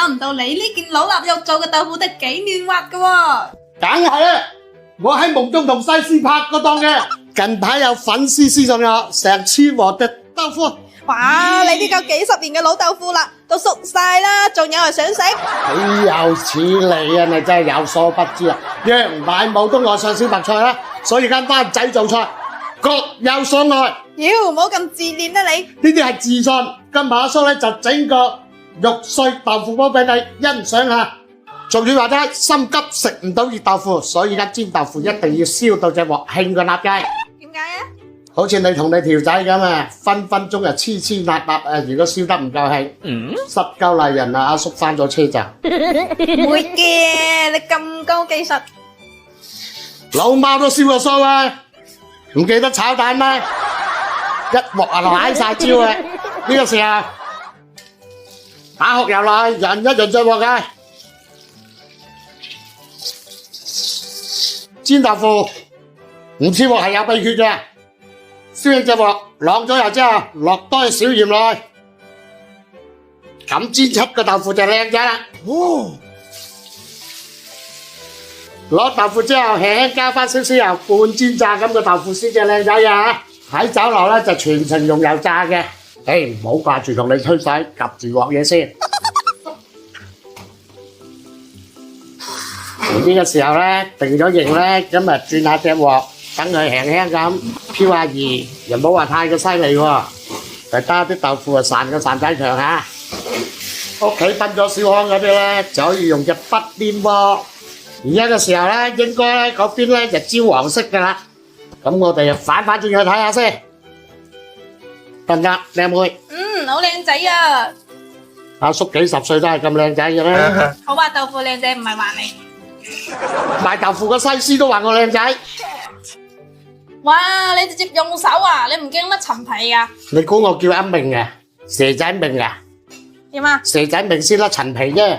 諗唔到你呢件老臘肉做嘅豆腐都幾嫩滑㗎喎。梗係啦，我喺夢中同西施拍過檔嘅。近排有粉絲私信我，成千鑊嘅豆腐。哇！你呢嚿幾十年嘅老豆腐啦，都熟晒啦，仲有人想食？豈有此理啊！你真係有所不知啊！楊大武都愛上小白菜啦，所以間班仔做菜各有所愛。妖，唔好咁自戀啦你。呢啲係自信。今晚阿叔咧就整個肉碎豆腐煲俾你欣賞下。俗語話齋，心急食唔到熱豆腐，所以而家煎豆腐一定要燒到隻鑊興個辣雞。點解啊？好似你同你條仔咁啊，分分鐘就黐黐辣辣啊！如果燒得唔夠興，失鳩麗人啊！阿叔翻咗車站。唔會嘅，你咁高技術。老媽都燒過須啊，唔記得炒蛋咩？一鑊啊瀨晒焦啊！呢個時候打殼油落去，潤一潤隻鑊嘅。煎豆腐唔似鑊係有秘訣嘅。燒起隻鑊，晾咗油之後，落多少鹽落去，咁煎出個豆腐就靚仔啦。攞豆腐之後，輕輕加翻少少油，半煎炸咁個豆腐先至靚仔嘅。喺酒樓咧就全程用油炸嘅。唔好掛住同你吹水，及住鑊嘢先。呢個時候咧，定咗型咧，咁啊轉下隻鑊。等佢輕輕咁飄下熱，又唔好話太過犀利喎。大家啲豆腐啊散個散仔長嚇。屋企分咗小康嗰啲咧，就可以用隻筆黏喎。而家嘅時候咧，應該咧嗰邊咧就焦黃色㗎啦。咁我哋就反轉去睇下先，得唔得，靚妹？好靚仔啊！阿叔幾十歲都係咁靚仔嘅咩？我話豆腐靚仔唔係話你。賣豆腐嘅西施都話我靚仔。哇！你直接用手啊？你唔驚乜陳皮啊？你估我叫阿明啊？蛇仔明啊？點啊？蛇仔明先甩陳皮啫。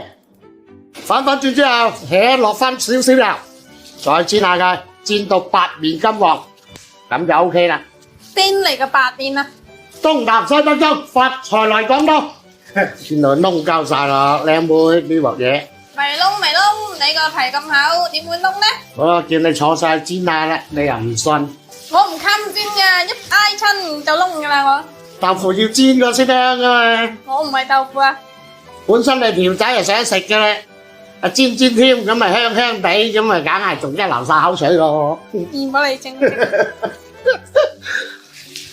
反轉之後，落翻少少油，再煎下佢，煎到八面金黃，咁就 OK 啦。邊嚟嘅八面啊？東南西北中，發財來廣東。原來窿交晒啦，靚妹呢鑊嘢。咪窿咪窿，你個皮咁厚，點會窿呢？我叫你坐晒煎下啦，你又唔信？我唔襟煎㗎，一挨親就窿㗎啦我。豆腐要煎過先香噶嘛。我唔係豆腐啊。本身你條仔係想食嘅咧，煎添，咁咪香香地，咁咪梗係仲一流晒口水咯。現幫你蒸。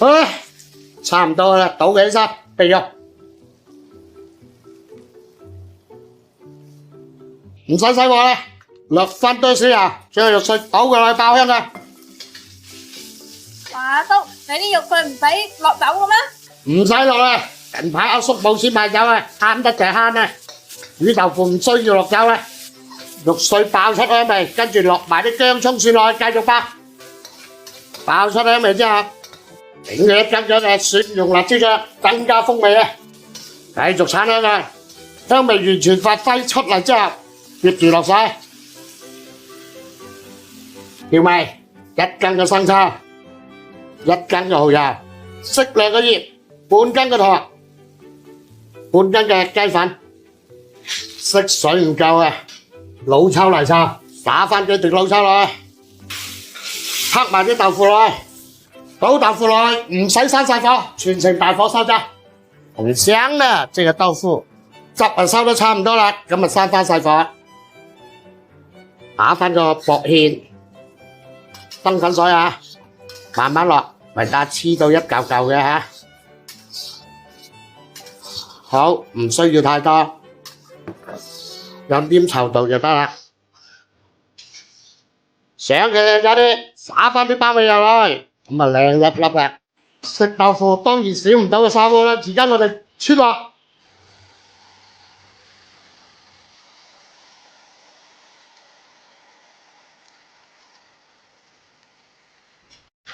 好，差唔多啦，倒起身，備用。唔使洗鑊啦，落翻多少油，將肉碎倒過去爆香佢。華叔，你啲肉碎唔使落酒嘅咩？唔使落啦，近排阿叔冇錢買酒啊，慳得就慳啊。魚豆腐唔需要落酒啦，肉碎爆出香味，跟住落埋啲薑葱蒜落去，繼續爆。爆出香味之後，整佢一斤嘅蒜蓉辣椒醬，增加風味啊！繼續炒香佢，香味完全發揮出嚟之後，接住落水，調味一斤嘅生抽。一斤嘅蠔油，適量嘅鹽，半斤嘅糖，半斤嘅雞粉，色水唔夠啊，老抽嚟炒，打翻幾滴老抽落去，拍埋啲豆腐落去，倒豆腐落去，唔使閂晒火，全程大火收汁，紅香啦，即係豆腐汁啊收得差唔多啦，咁啊閂翻晒火，打翻個薄芡，燈粉水啊，慢慢落。咪得黐到一嚿嚿嘅嚇，好，唔需要太多，有啲稠度就得啦。想佢靚仔啲，灑翻啲包味入去，咁啊靚粒粒嘅。食豆腐當然少唔到個砂鍋啦，而家我哋出鑊。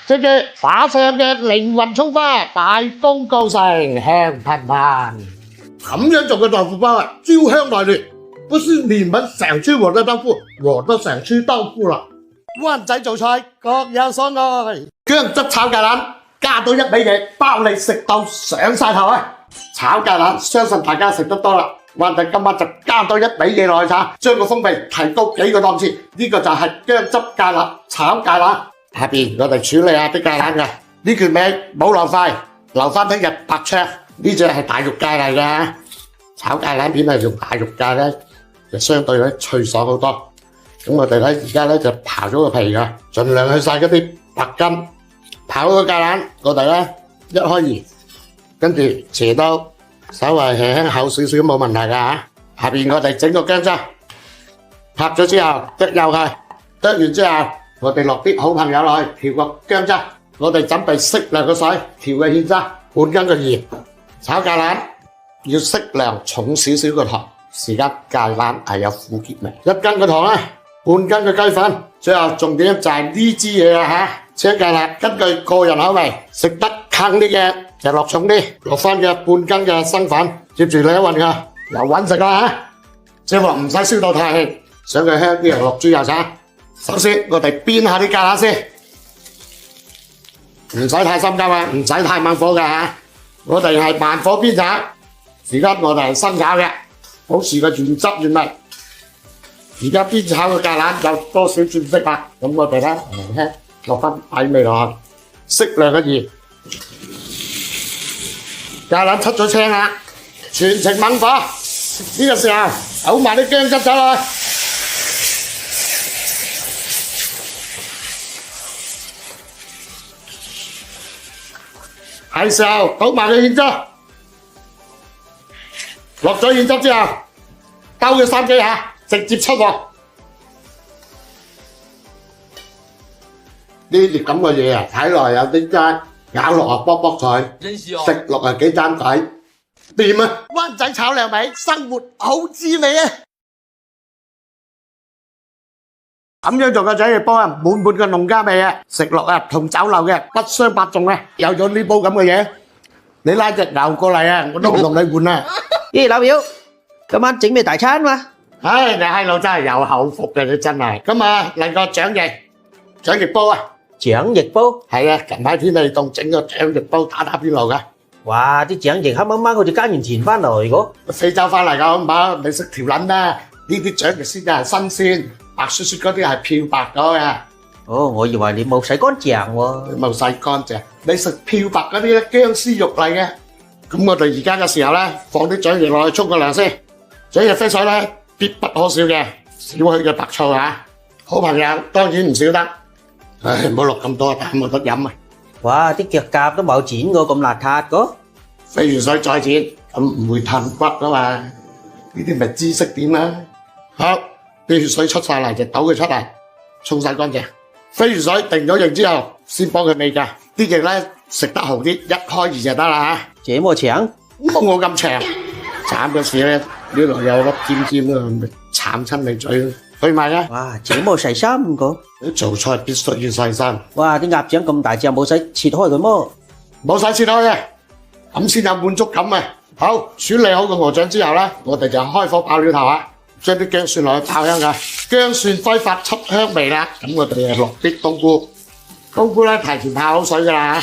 接住打上嘅靈魂葱花，大功告成，香噴噴。咁樣做嘅豆腐包啊，焦香內斂，不是你們想吃我的豆腐，我都想吃豆腐啦。灣仔做菜各有所愛，薑汁炒芥蘭加到一味嘢，包你食到上晒頭啊！炒芥蘭相信大家食得多啦，我哋今晚就加多一味嘢落去嚇，將個風味提高幾個檔次。呢個就係薑汁芥蘭炒芥蘭。下邊我哋處理下啲芥蘭嘅呢段尾冇浪費，留翻聽日白灼。呢隻係大肉芥嚟嘅，炒芥蘭片係用大肉芥咧，就相對咧脆爽好多。咁我哋咧而家咧就刨咗個皮嘅，盡量去晒嗰啲白筋。刨咗個芥蘭，我哋咧一開二，跟住斜刀，稍微輕輕厚少少冇問題㗎嚇。下邊我哋整個薑汁，拍咗之後剁幼佢，剁完之後我哋落啲好朋友落去調個薑汁，我哋準備適量嘅水調個芡汁，半斤嘅鹽。炒芥蘭要適量重少少嘅糖，時間芥蘭係有苦澀味。1斤嘅糖咧，半斤嘅雞粉，最後重點就係呢支嘢啦嚇。青芥辣根據個人口味，食得坑啲嘅就落重啲，落翻嘅半斤嘅生粉，接住你一混佢，又穩食啦嚇。即係話唔使燒到太興，想佢香啲就落豬油炒。首先我哋煸下啲芥蘭先，唔使太心急啊，唔使太猛火㗎嚇。我哋係慢火煸炒，而家我哋係新炒嘅，保持個原汁原味。而家煸炒嘅芥蘭有多少轉色啦？咁我哋咧輕輕落翻底味落去，適量嘅鹽。芥蘭出咗青啦，全程猛火。呢個時候倒埋啲薑汁走落去，係時候倒埋個芡汁。落咗芡汁之後，兜佢3幾下，直接出鑊。呢啲咁嘅嘢啊，睇落有啲齋，咬落啊卜卜脆，食落啊幾爭底，掂啊！灣仔炒靚味，生活好滋味啊！咁樣做嘅仔嘅煲啊，滿滿嘅農家味啊，食落啊同酒樓嘅不相伯仲啊！有咗呢煲咁嘅嘢，你拉隻牛過嚟啊，我都唔同你換啊！咦，老表，今晚整咩大餐嘛？唉，你閪佬真係有口福嘅，你真係。咁啊，嚟個掌翼煲啊！掌翼煲？係啊，近排天氣凍，整個掌翼煲打邊爐噶。哇，啲掌翼黑掹掹，好似加完錢翻嚟個。非洲翻嚟噶，好唔好？你識條撚啦？呢啲掌翼先係新鮮，白雪雪嗰啲係漂白咗嘅。哦，我以為你冇洗乾淨喎。冇洗乾淨，你食漂白嗰啲咧，僵屍肉嚟嘅。咁我哋而家嘅時候咧，放啲掌翼落去沖個涼先。掌翼飛水咧，必不可少嘅，少許嘅白醋嚇。好朋友當然唔少得。唉，唔好落咁多，冇得飲啊！哇，啲腳甲都冇剪過，咁邋遢個。飛完水再剪，咁唔會褪骨噶嘛。呢啲咪知識點啦。好，啲血水出晒嚟就倒佢出嚟，沖晒乾淨。飛完水定咗型之後，先幫佢味㗎。啲翼咧食得好啲，一開二就得啦嚇。這麼長？冇我咁長，慘嘅事咧，呢度有粒尖尖啊，咪慘親你嘴咯。去埋啊！哇，這麼細心個。做菜必須要細心。哇，啲鴨掌咁大隻，冇使切開佢麼？冇使切開嘅，咁先有滿足感啊！好，處理好個鵝掌之後咧，我哋就開火爆料頭啊，將啲薑蒜落去爆香㗎，薑蒜揮發出香味啦。咁我哋落啲冬菇，冬菇咧提前泡好水㗎啦。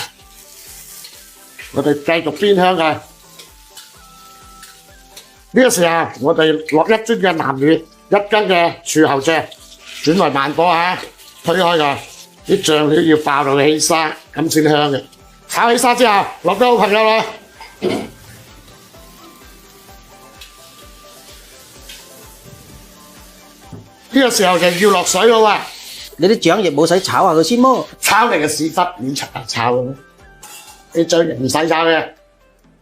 我哋繼續煸香佢。呢個時候，我哋落1樽嘅南乳。1斤嘅柱侯醬，轉為慢火嚇，推開佢，啲醬料要爆到起沙，咁先香嘅。炒起沙之後，落啲好朋友啦。呢個時候就要落水咯喎。你啲掌翼冇使炒下佢先麼？炒你個屎忽，點炒嘅？啲掌翼唔使炒嘅，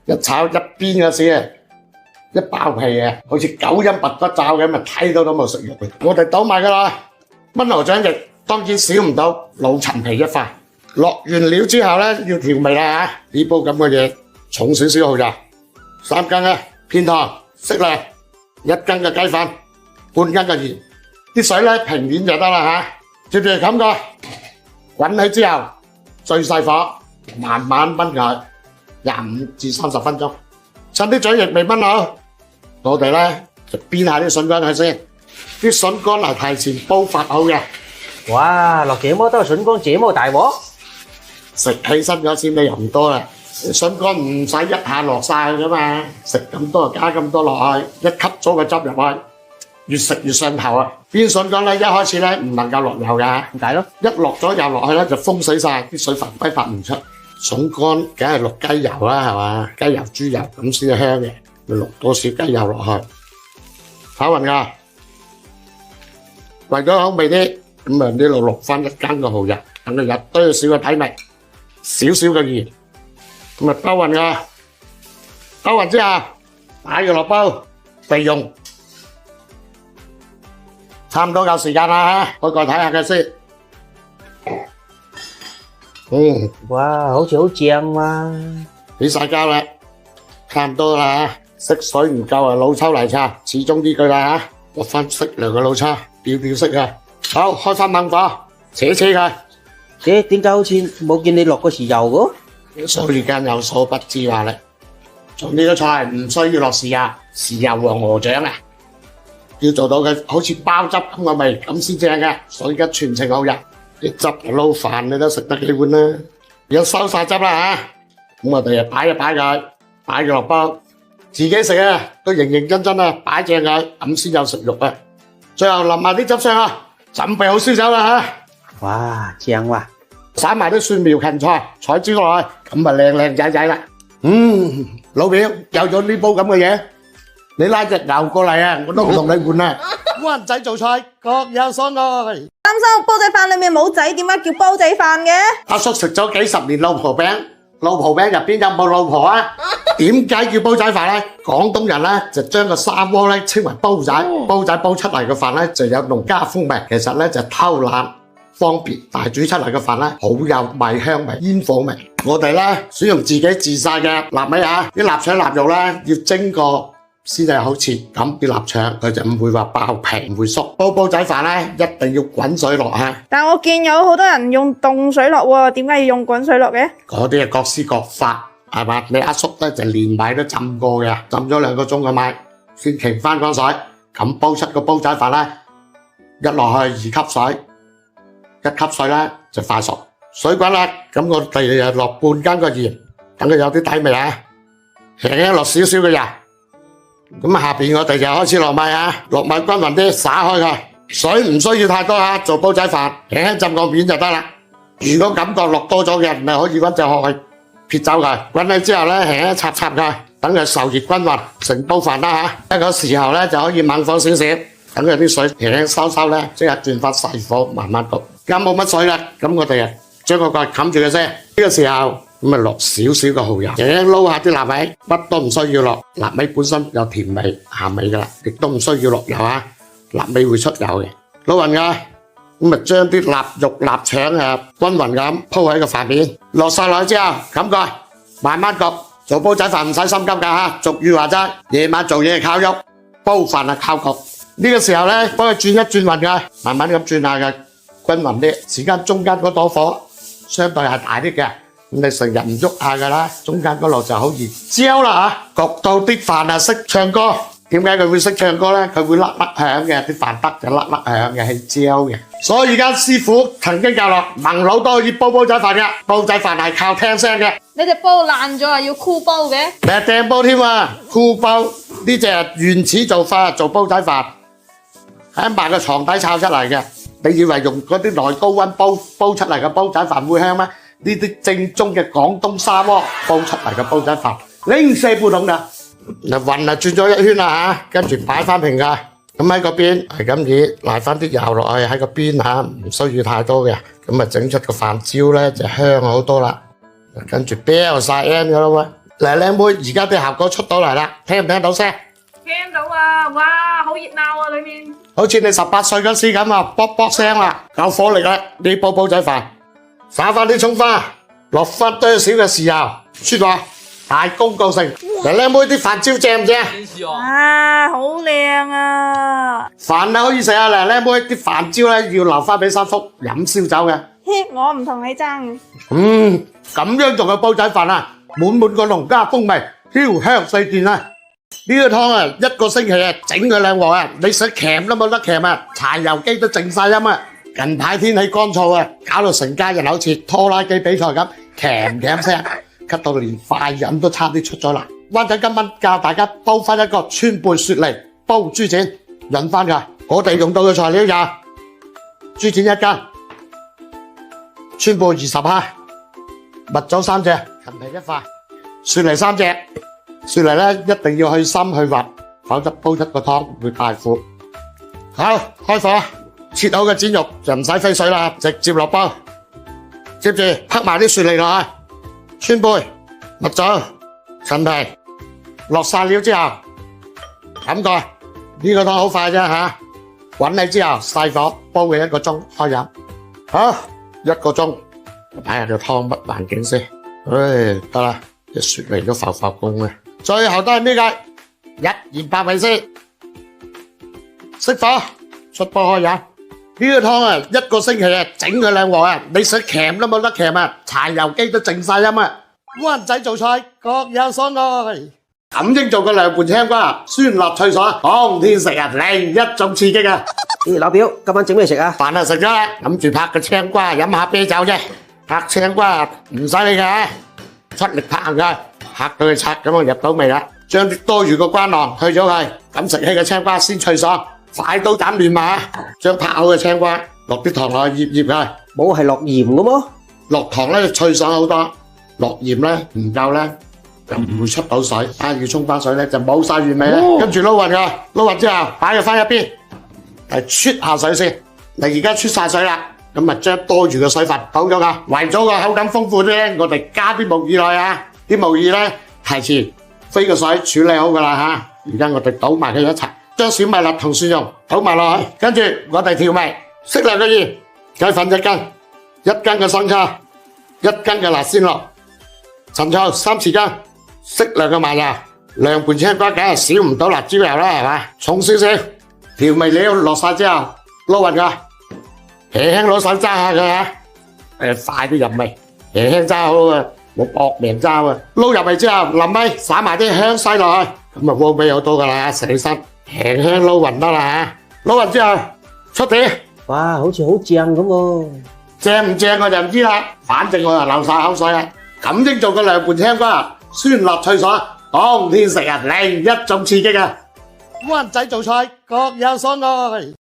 一炒一邊嘅先。一爆皮啊，好似9陰拔骨爪咁，咪睇到都冇食肉嘅。我哋倒埋㗎啦，炆鵝掌翼當然少唔到老陳皮一塊。落完料之後咧，要調味啦嚇。呢煲咁嘅嘢，重少少蠔油，3斤嘅片糖，適量，1斤嘅雞粉，半斤嘅鹽，啲水咧平面就得啦嚇。接住冚個滾起之後，最細火慢慢炆佢25至30分鐘，趁啲掌翼未炆好。我哋咧就煸下啲筍乾佢先，啲筍乾係提前煲發好嘅。哇，落這麼多筍乾，這麼大鑊，食起身嗰鮮味又唔多啦，筍乾唔使一下落晒㗎嘛，食咁多就加咁多落去，一吸咗個汁入去，越食越上頭啊！邊筍乾咧一開始咧唔能夠落油㗎，點解咯？一落咗油落去咧就封死晒，啲水分揮發唔出。筍乾梗係落雞油啦，係嘛？雞油、豬油咁先香嘅，咪落多少雞油落去，炒勻㗎。為咗口味啲，咁啊呢度落翻1羹嘅蠔油，等佢有多少嘅體味，少少嘅鹽，咁啊兜勻㗎。兜勻之後擺佢落煲備用。差唔多夠時間啦，開蓋睇下佢先。哇，好似好正啊！起晒膠啦，差唔多啦。色水唔夠啊，老抽嚟擦，始終呢句啦嚇。落翻適量嘅老抽，調色啊。好，開翻猛火，扯佢。咦，點解好似冇見你落過豉油嘅？所以間有所不知話咧，做呢個菜唔需要落豉油，豉油黃鵝掌啊。要做到佢好似包汁咁嘅味，咁先正嘅。所以而家全程好入，啲汁撈飯你都食得幾碗啦。而家收晒汁啦嚇，咁我哋就擺佢，擺佢落煲，自己食啊都認真啊，擺正佢，咁先有食慾啊。最後淋埋啲汁上啊，準備好燒酒啦嚇。哇，正ว่ะ！灑埋啲蒜苗芹菜椒落去，咁啊靚仔啦。老表有咗呢煲咁嘅嘢。你拉隻牛過嚟啊，我都唔同你換啦。灣仔做菜各有所愛。三叔，煲仔飯裏面冇仔，點解叫煲仔飯嘅？阿叔食咗幾10年老婆餅，老婆餅入邊有冇老婆啊？點解叫煲仔飯咧？廣東人咧就將個砂鍋咧稱為煲仔，煲仔煲出嚟嘅飯咧就有農家風味。其實咧就偷懶方便，但係煮出嚟嘅飯咧好有米香味、煙火味。我哋咧選用自己自曬嘅臘味啊，啲臘腸臘肉咧要蒸過。先係好似咁啲臘腸，佢就唔會話爆皮，唔會縮。煲仔飯咧一定要滾水落啊！但我見有好多人用凍水落喎，點解要用滾水落嘅？嗰啲係各施各法，係嘛？你阿叔咧就連米都浸過嘅，浸咗2個鐘嘅米，先擎翻乾水，咁煲出個煲仔飯咧，一落去2級水，1級水咧就快熟。水滾啦，咁我哋就落半羹嘅鹽，等佢有啲底味啊，輕落少少嘅油。咁下邊我哋就開始落米啊，落米均勻啲，灑開佢，水唔需要太多啊，做煲仔飯輕浸個面就得啦。如果感覺落多咗嘅，咪可以搵隻殼去撇走佢。滾起之後咧，輕插佢，等佢受熱均勻，成煲飯啦嚇。一個時候咧就可以猛火少少，等佢啲水輕收咧，即刻轉翻細火慢慢焗。而家冇乜水啦，咁我哋啊將個蓋冚住佢先。呢個時候。咁啊落少少嘅蠔油，撈下啲臘味，乜都唔需要落。臘味本身有甜味、鹹味噶啦，亦都唔需要落油啊。臘味會出油嘅，撈勻㗎。咁啊將啲臘肉、臘腸啊均勻咁鋪喺個飯面，落晒落去之後冚蓋，慢慢焗。做煲仔飯唔使心急㗎嚇，俗語話齋，夜晚做嘢係靠喐，煲飯係靠焗。呢個時候咧，幫佢轉一轉勻㗎，慢慢咁轉下嘅，均勻啲。時間中間嗰朵火相對係大啲嘅。咁你成日唔喐下㗎啦，中間嗰度就好熱焦啦嚇，焗到啲飯啊識唱歌。點解佢會識唱歌咧？佢會甩響嘅，啲飯得就甩響嘅，係焦嘅。所以而家師傅曾經教落，盲佬都可以煲仔飯嘅，煲仔飯係靠聽聲嘅。你隻煲爛咗啊，要箍煲嘅？你係掟煲添啊，箍煲呢隻係原始做法，做煲仔飯喺埋個床底炒出嚟嘅。你以為用嗰啲內高溫煲出嚟嘅煲仔飯會香咩？呢啲正宗嘅廣東砂鍋煲出嚟嘅煲仔飯，零舍不同㗎。嗱混啊轉咗一圈啦嚇，跟住擺翻平㗎。咁喺個邊係咁以賴翻啲油落去喺個邊嚇，唔需要太多嘅。咁啊整出個飯焦咧就香好多啦。跟住飆晒 M 㗎啦喎。嗱靚妹，而家啲效果出到嚟啦，聽唔聽到聲？聽到啊！哇，好熱鬧啊裏面。好似你18歲嗰時咁啊，卜卜聲啦，夠火力啦！呢煲仔飯。灑翻啲葱花，落翻多少嘅豉油，出咗大功告成。嗱，靚妹啲飯焦正唔正？啊，好靚啊！飯啊可以食啊，嗱，靚妹啲飯焦咧要留翻俾三叔飲燒酒嘅。我唔同你爭。咁樣做嘅煲仔飯啊，滿個農家風味，飄香四濺啊！呢個湯啊，一個星期啊整佢2鑊啊，你想鉗都冇得鉗啊，柴油機都靜晒音啊！近排天氣乾燥啊，搞到成家人好似拖拉機比賽咁，鉗聲。咳到連快飲都差啲出咗啦。灣仔今晚教大家煲翻一個川貝雪梨煲豬展，潤翻㗎。我哋用到嘅材料有豬展1斤，川貝20克，蜜棗3隻，陳皮1塊，雪梨3隻。雪梨呢一定要去心去核，否則煲出個湯會太苦。好，開火，切好嘅煎肉就唔使飛水啦，直接落煲。接住拍埋啲雪梨落去，川貝、蜜棗、陳皮，落晒料之後，冚蓋。呢個湯好快啫嚇，滾起之後細火煲佢1個鐘開飲。好，1個鐘，睇下個湯乜環境先。得啦，啲雪梨都浮浮公嘅。最後都係呢個一鹽百味先，熄火出煲開飲。呢個湯啊，1個星期啊整佢2鑊啊，你想鉗都冇得鉗啊，柴油機都靜晒音啊！灣仔做菜各有所愛，錦英做個涼拌青瓜，酸辣脆爽，當天食啊另一種刺激啊！咦，老表，今晚整咩食啊？飯啊食咗啦，諗住拍個青瓜飲下啤酒啫。拍青瓜唔使理嘅，出力拍佢，拍到佢拆咁啊入到味啦。將啲多餘個瓜囊去咗佢，咁食起嘅青瓜先脆爽。快刀斬亂麻，將拍好嘅青瓜落啲糖落去醃醃佢。冇係落鹽嘅麼？落糖咧脆爽好多，落鹽咧唔夠咧就唔會出到水。要沖翻水咧就冇晒原味啦。跟住撈勻佢，撈勻之後擺佢翻一邊，係出下水先。而家出晒水啦，咁啊將多餘嘅水分倒咗佢，為咗個口感豐富啲咧，我哋加啲木耳落去啊。啲木耳咧提前飛個水處理好噶啦嚇。而家我哋倒埋佢一齊。將小米辣同蒜蓉倒埋落去，跟住我哋調味，適量嘅鹽，雞粉1斤，1斤嘅生抽，1斤嘅辣鮮酪，陳醋3匙羹，適量嘅麻油，涼拌青瓜梗係少唔到辣椒油啦，係嘛？重少少，調味料落晒之後，撈勻佢，輕輕攞手揸下佢嚇，快啲入味，輕輕揸好啊，冇搏命揸啊！撈入味之後，臨尾灑埋啲香西落去，咁啊鍋味好多噶啦，食起身。輕輕撈勻得啦嚇，撈勻之後出碟。哇，好似好正咁喎！正唔正我就唔知啦，反正我又流晒口水啦。錦英做個涼拌青瓜，酸辣脆爽，當天食啊另一種刺激啊！灣仔做菜各有所愛。